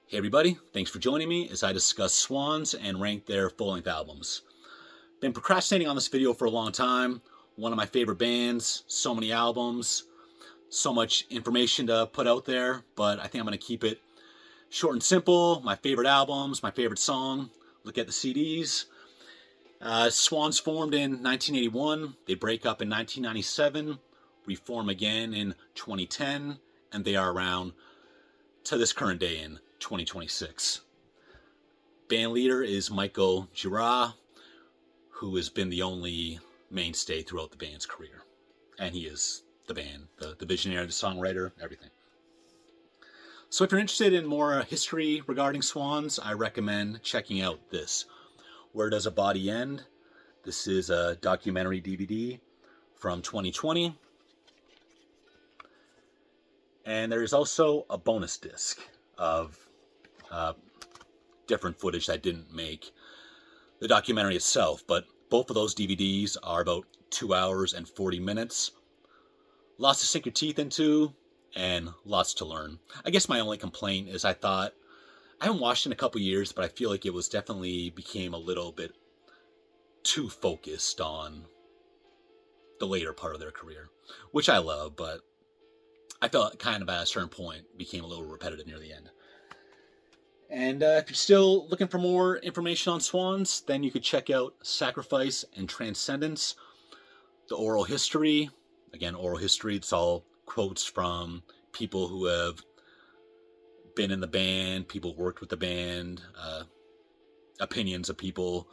Hey everybody, thanks for joining me as I discuss Swans and rank their full-length albums. Been procrastinating on this video for a long time. One of my favorite bands, so many albums, so much information to put out there, but I think I'm going to keep it short and simple. My favorite albums, my favorite song, look at the CDs. Swans formed in 1981, they break up in 1997, reform again in 2010, and they are around to this current day in 2026. Band leader is Michael Gira, who has been the only mainstay throughout the band's career. And he is the band, the visionary, the songwriter, everything. So if you're interested in more history regarding Swans, I recommend checking out this. Where Does a Body End? This is a documentary DVD from 2020. And there is also a bonus disc of different footage that didn't make the documentary itself, but both of those DVDs are about 2 hours and 40 minutes. Lots to sink your teeth into and lots to learn. I guess my only complaint is I haven't watched in a couple years, but I feel like it was definitely became a little bit too focused on the later part of their career, which I love, but I felt kind of at a certain point became a little repetitive near the end. And if you're still looking for more information on Swans, then you could check out Sacrifice and Transcendence, the oral history. Again, oral history, it's all quotes from people who have been in the band, people who worked with the band, opinions of people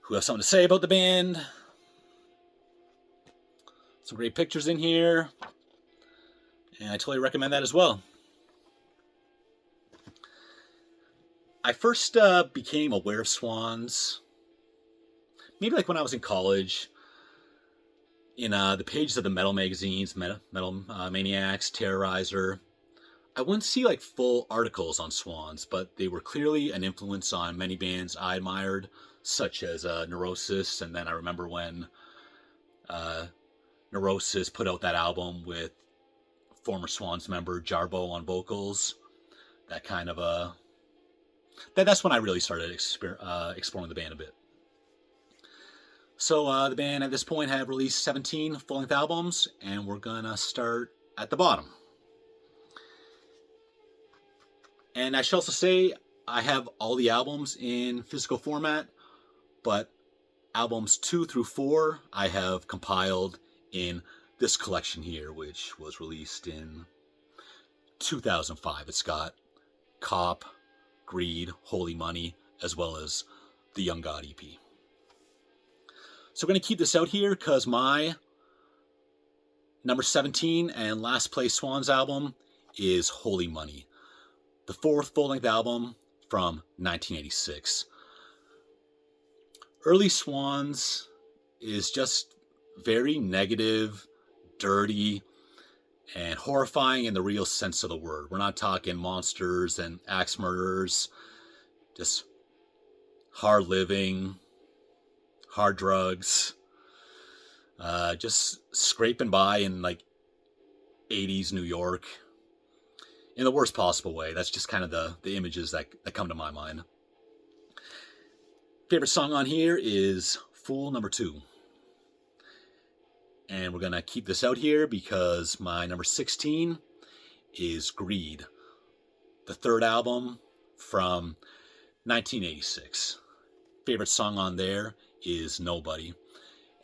who have something to say about the band. Some great pictures in here, and I totally recommend that as well. I first became aware of Swans maybe like when I was in college, in the pages of the metal magazines, Metal Maniacs, Terrorizer. I wouldn't see like full articles on Swans, but they were clearly an influence on many bands I admired, such as Neurosis. And then I remember when Neurosis put out that album with former Swans member Jarbo on vocals. That kind of that's when I really started exploring the band a bit. So the band at this point have released 17 full-length albums, and we're gonna start at the bottom. And I should also say I have all the albums in physical format, but albums 2 through 4 I have compiled in this collection here, which was released in 2005. It's got Cop, Greed, Holy Money, as well as the Young God EP. So we're going to keep this out here because my number 17 and last place Swans album is Holy Money, the 4th full-length album from 1986. Early Swans is just very negative, dirty, and horrifying in the real sense of the word. We're not talking monsters and axe murderers, just hard living, hard drugs, just scraping by in like 80s New York in the worst possible way. That's just kind of the images that come to my mind. Favorite song on here is Fool Number 2. And we're going to keep this out here because my number 16 is Greed, the 3rd album from 1986. Favorite song on there is Nobody.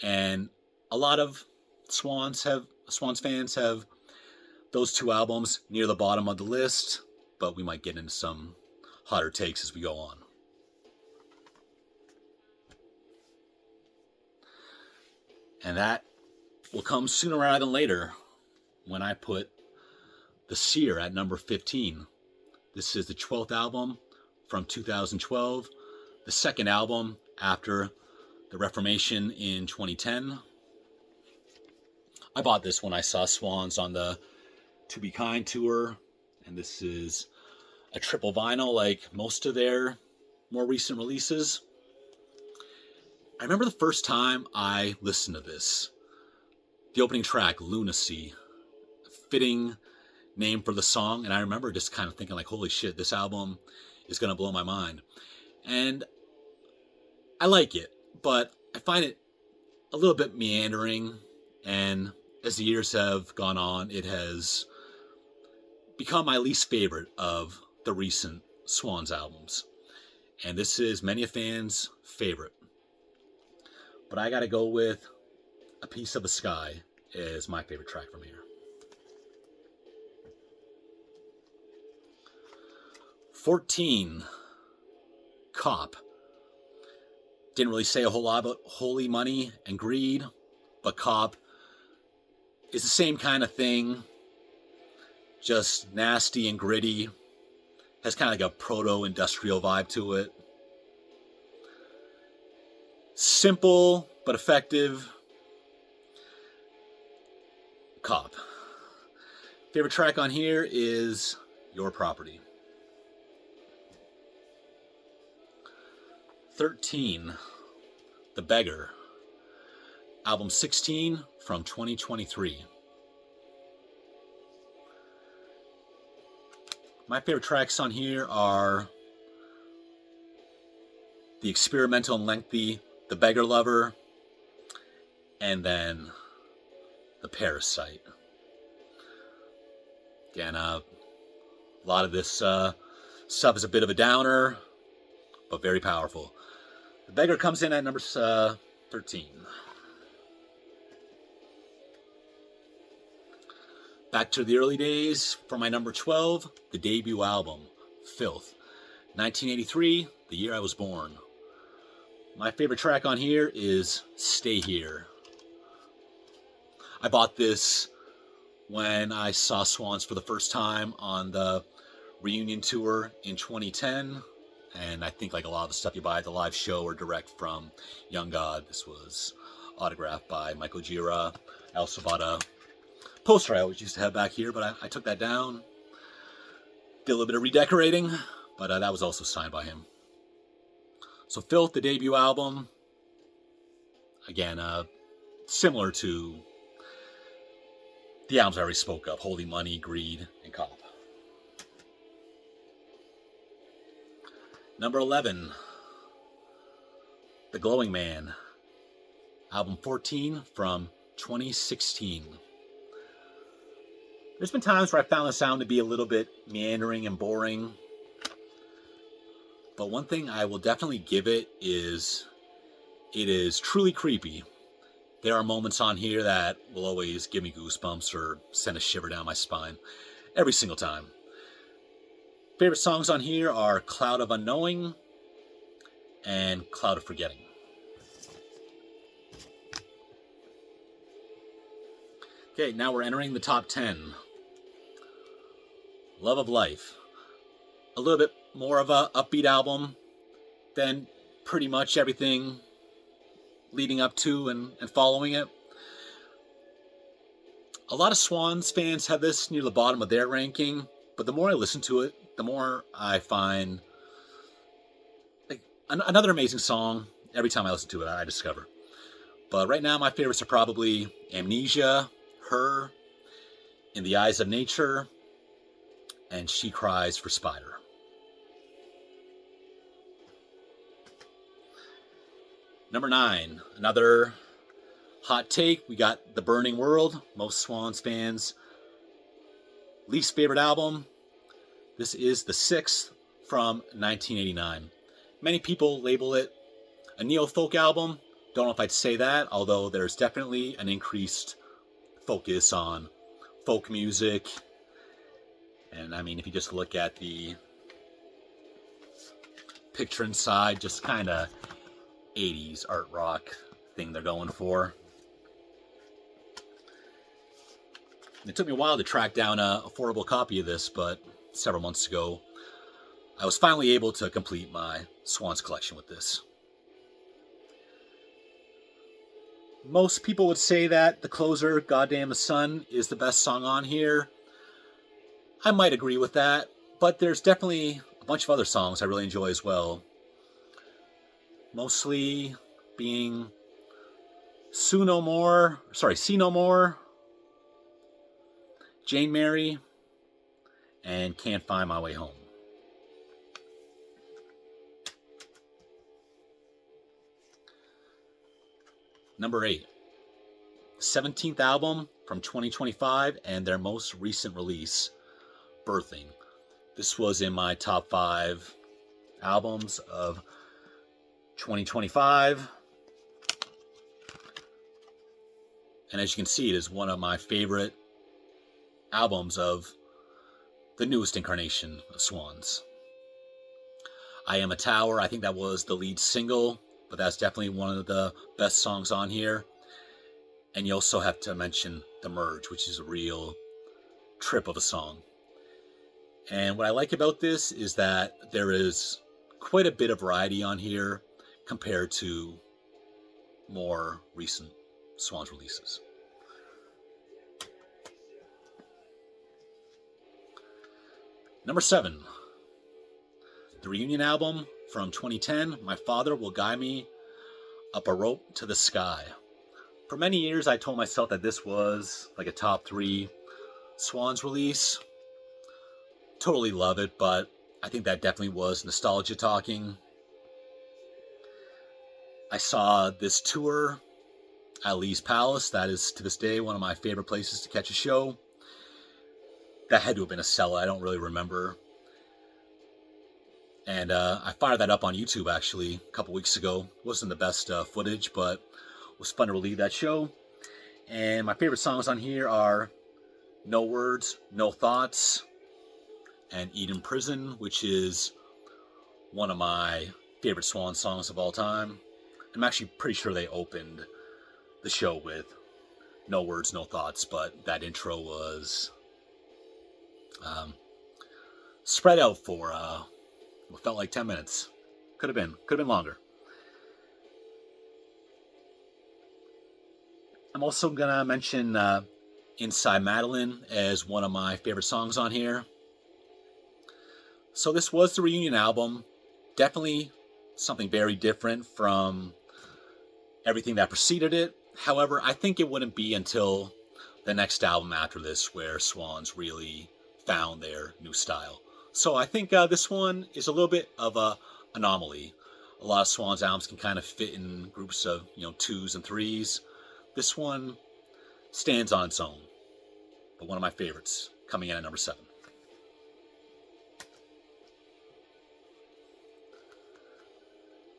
And a lot of Swans fans have those 2 albums near the bottom of the list, but we might get into some hotter takes as we go on. And that will come sooner rather than later when I put The Seer at number 15. This is the 12th album from 2012, the 2nd album after the Reformation in 2010. I bought this when I saw Swans on the To Be Kind tour, and this is a triple vinyl like most of their more recent releases. I remember the first time I listened to this. The opening track, Lunacy, fitting name for the song, and I remember just kind of thinking like, holy shit, this album is going to blow my mind. And I like it, but I find it a little bit meandering, and as the years have gone on, it has become my least favorite of the recent Swans albums. And this is many a fan's favorite. But I gotta go with A Piece of the Sky as my favorite track from here. 14, Cop. Didn't really say a whole lot about Holy Money and Greed, but Cop is the same kind of thing. Just nasty and gritty. Has kind of like a proto-industrial vibe to it. Simple, but effective. Cop. Favorite track on here is Your Property. 13, The Beggar. Album 16 from 2023. My favorite tracks on here are the experimental and lengthy The Beggar Lover, and then The Parasite. Again, a lot of this stuff is a bit of a downer, but very powerful. The Beggar comes in at number 13. Back to the early days for my number 12, the debut album, Filth. 1983, the year I was born. My favorite track on here is Stay Here. I bought this when I saw Swans for the first time on the reunion tour in 2010. And I think like a lot of the stuff you buy at the live show or direct from Young God. This was autographed by Michael Gira. I also bought a poster I always used to have back here, but I took that down. Did a little bit of redecorating, but that was also signed by him. So Filth, the debut album, again, similar to the albums I already spoke of, Holy Money, Greed, and Cop. Number 11, The Glowing Man, album 14 from 2016. There's been times where I found the sound to be a little bit meandering and boring. But one thing I will definitely give it is truly creepy. There are moments on here that will always give me goosebumps or send a shiver down my spine. Every single time. Favorite songs on here are Cloud of Unknowing and Cloud of Forgetting. Okay, now we're entering the top 10. Love of Life. A little bit more of a upbeat album than pretty much everything leading up to and following it. A lot of Swans fans have this near the bottom of their ranking, but the more I listen to it, the more I find like another amazing song. Every time I listen to it, I discover. But right now, my favorites are probably Amnesia, Her, In the Eyes of Nature, and She Cries for Spider. Number 9, another hot take. We got The Burning World, most Swans fans' least favorite album. This is the 6th from 1989. Many people label it a neo-folk album. Don't know if I'd say that, although there's definitely an increased focus on folk music. And I mean, if you just look at the picture inside, just kind of 80s art rock thing they're going for. It took me a while to track down an affordable copy of this, but several months ago, I was finally able to complete my Swans collection with this. Most people would say that the closer, Goddamn the Sun, is the best song on here. I might agree with that, but there's definitely a bunch of other songs I really enjoy as well. Mostly being See No More, Jane Mary, and Can't Find My Way Home. Number 8, 17th album from 2025 and their most recent release, Birthing. This was in my top 5 albums of 2025. And as you can see, it is one of my favorite albums of the newest incarnation of Swans. I Am a Tower, I think that was the lead single, but that's definitely one of the best songs on here. And you also have to mention The Merge, which is a real trip of a song. And what I like about this is that there is quite a bit of variety on here compared to more recent Swans releases. Number 7, the reunion album from 2010, My Father Will Guide Me Up a Rope to the Sky. For many years, I told myself that this was like a top 3 Swans release. Totally love it, but I think that definitely was nostalgia talking. I saw this tour at Lee's Palace. That is, to this day, one of my favorite places to catch a show. That had to have been a sellout. I don't really remember. And I fired that up on YouTube, actually, a couple weeks ago. Wasn't the best footage, but it was fun to relive that show. And my favorite songs on here are No Words, No Thoughts, and Eden Prison, which is one of my favorite Swan songs of all time. I'm actually pretty sure they opened the show with No Words, No Thoughts, but that intro was spread out for what felt like 10 minutes. Could have been longer. I'm also gonna mention Inside Madeline as one of my favorite songs on here. So this was the reunion album. Definitely something very different from everything that preceded it. However, I think it wouldn't be until the next album after this where Swans really found their new style. So I think this one is a little bit of a anomaly. A lot of Swans albums can kind of fit in groups of 2s and 3s. This one stands on its own, but one of my favorites, coming in at number 7.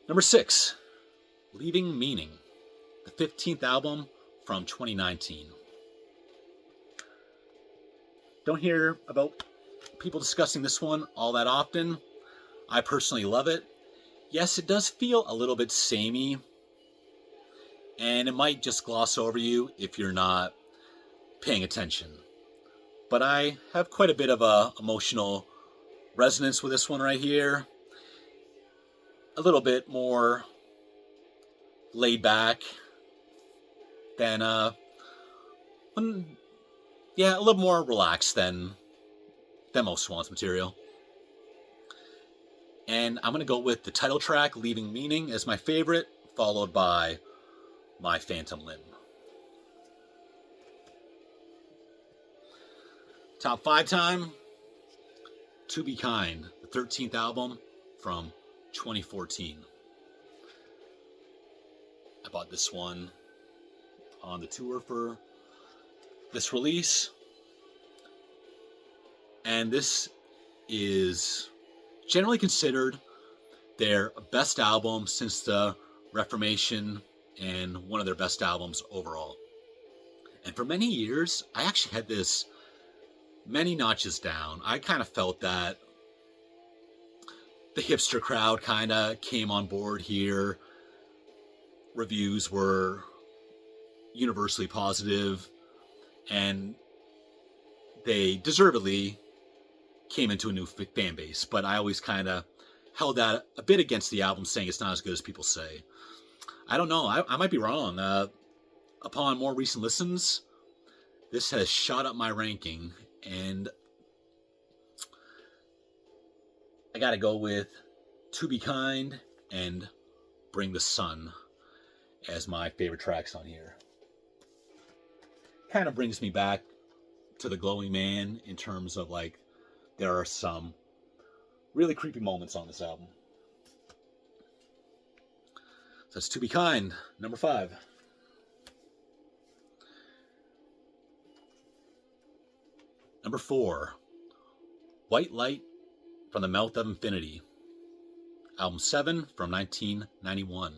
Number 6, Leaving Meaning, the 15th album from 2019. Don't hear about people discussing this one all that often. I personally love it. Yes, it does feel a little bit samey, and it might just gloss over you if you're not paying attention. But I have quite a bit of a emotional resonance with this one right here. A little bit more laid back than a little more relaxed than most Swans material. And I'm going to go with the title track, Leaving Meaning, as my favorite, followed by My Phantom Limb. Top 5 time, To Be Kind, the 13th album from 2014. I bought this one on the tour for this release. And this is generally considered their best album since the Reformation and one of their best albums overall. And for many years, I actually had this many notches down. I kind of felt that the hipster crowd kind of came on board here. Reviews were universally positive, and they deservedly came into a new fan base. But I always kind of held that a bit against the album, saying it's not as good as people say. I don't know. I might be wrong. Upon more recent listens, this has shot up my ranking, and I gotta go with To Be Kind and Bring the Sun as my favorite tracks on here. Kind of brings me back to the Glowing Man in terms of like there are some really creepy moments on this album. So that's To Be Kind, number 5. Number 4, White Light from the Mouth of Infinity, album 7 from 1991.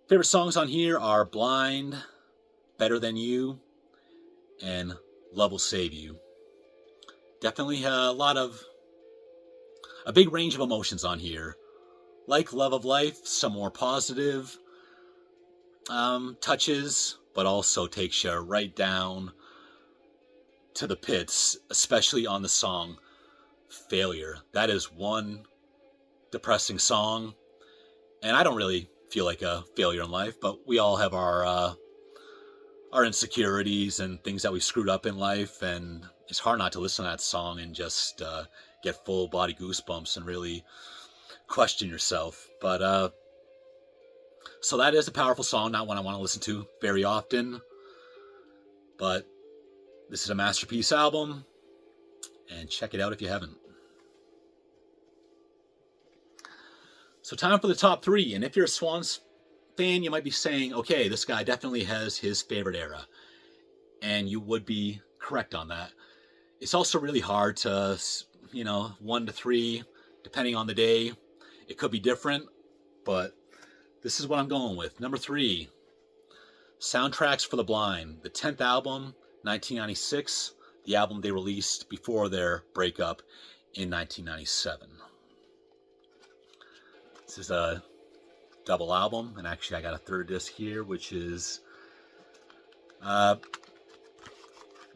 Favorite songs on here are Blind, Better Than You, and Love Will Save You. Definitely a big range of emotions on here. Like Love of Life, some more positive touches, but also takes you right down to the pits, especially on the song Failure. That is one depressing song, and I don't really feel like a failure in life, but we all have our insecurities and things that we screwed up in life, and it's hard not to listen to that song and just get full body goosebumps and really question yourself. But so that is a powerful song, not one I want to listen to very often, but this is a masterpiece album, and check it out if you haven't. So time for the top 3, and if you're a Swans fan, you might be saying, okay, this guy definitely has his favorite era, and you would be correct on that. It's also really hard to, 1 to 3, depending on the day. It could be different, but this is what I'm going with. Number 3, Soundtracks for the Blind, the 10th album, 1996, the album they released before their breakup in 1997. This is a double album, and actually I got a third disc here, which is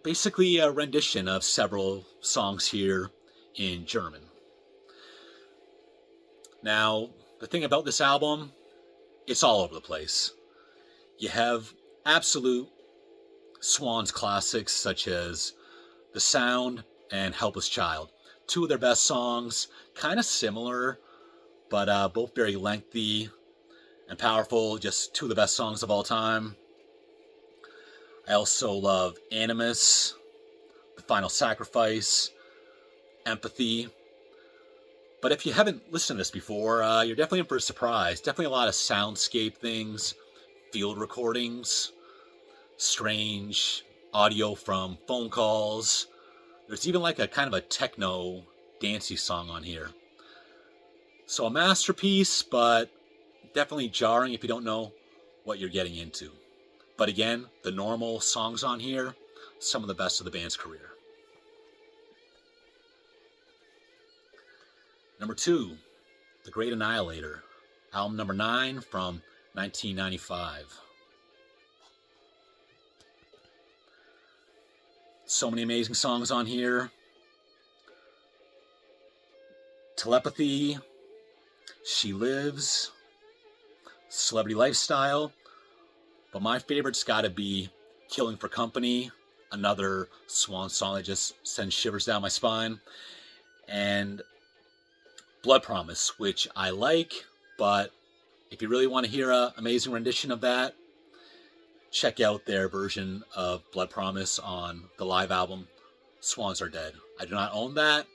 basically a rendition of several songs here in German. Now, the thing about this album, it's all over the place. You have absolute Swans classics such as The Sound and Helpless Child. 2 of their best songs, kind of similar, but both very lengthy and powerful. Just 2 of the best songs of all time. I also love Animus, The Final Sacrifice, Empathy. But if you haven't listened to this before, you're definitely in for a surprise. Definitely a lot of soundscape things, field recordings, strange audio from phone calls. There's even like a kind of a techno dancey song on here. So a masterpiece, but definitely jarring if you don't know what you're getting into. But again, the normal songs on here, some of the best of the band's career. Number 2, The Great Annihilator, album number 9 from 1995. So many amazing songs on here. Telepathy, She Lives, Celebrity Lifestyle, but my favorite's got to be Killing for Company, another Swan song that just sends shivers down my spine, and Blood Promise, which I like, but if you really want to hear an amazing rendition of that, check out their version of Blood Promise on the live album Swans Are Dead. I do not own that,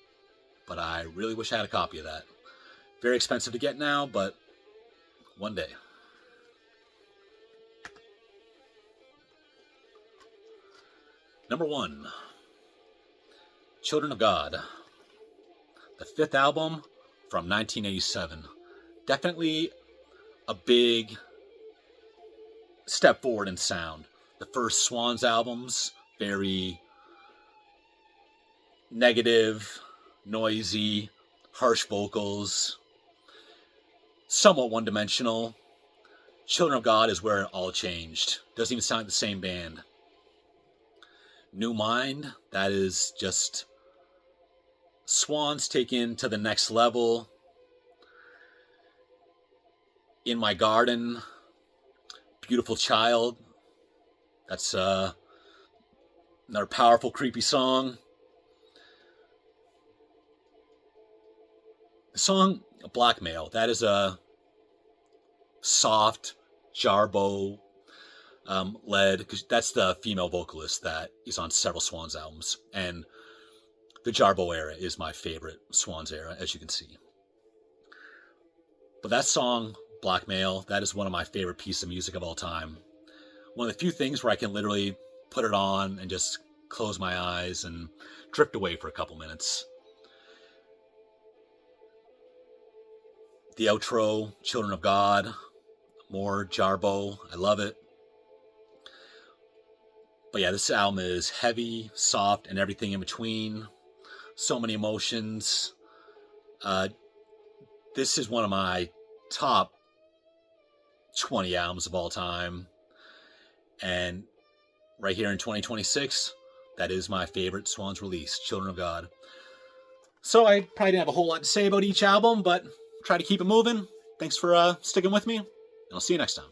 but I really wish I had a copy of that. Very expensive to get now, but one day. Number 1, Children of God, the 5th album from 1987. Definitely a big step forward in sound. The first Swans albums, very negative, noisy, harsh vocals, somewhat one-dimensional. Children of God is where it all changed. Doesn't even sound like the same band. New Mind, that is just Swans taken to the next level. In My Garden, Beautiful Child, that's another powerful, creepy song. The song Blackmail, that is a soft, Jarbo led, because that's the female vocalist that is on several Swans albums. And The Jarbo era is my favorite Swans era, as you can see. But that song, Blackmail, that is one of my favorite pieces of music of all time. One of the few things where I can literally put it on and just close my eyes and drift away for a couple minutes. The outro, Children of God, more Jarbo, I love it. But yeah, this album is heavy, soft, and everything in between. So many emotions. This is one of my top 20 albums of all time. And right here in 2026, that is my favorite Swans release, Children of God. So I probably didn't have a whole lot to say about each album, but try to keep it moving. Thanks for sticking with me, and I'll see you next time.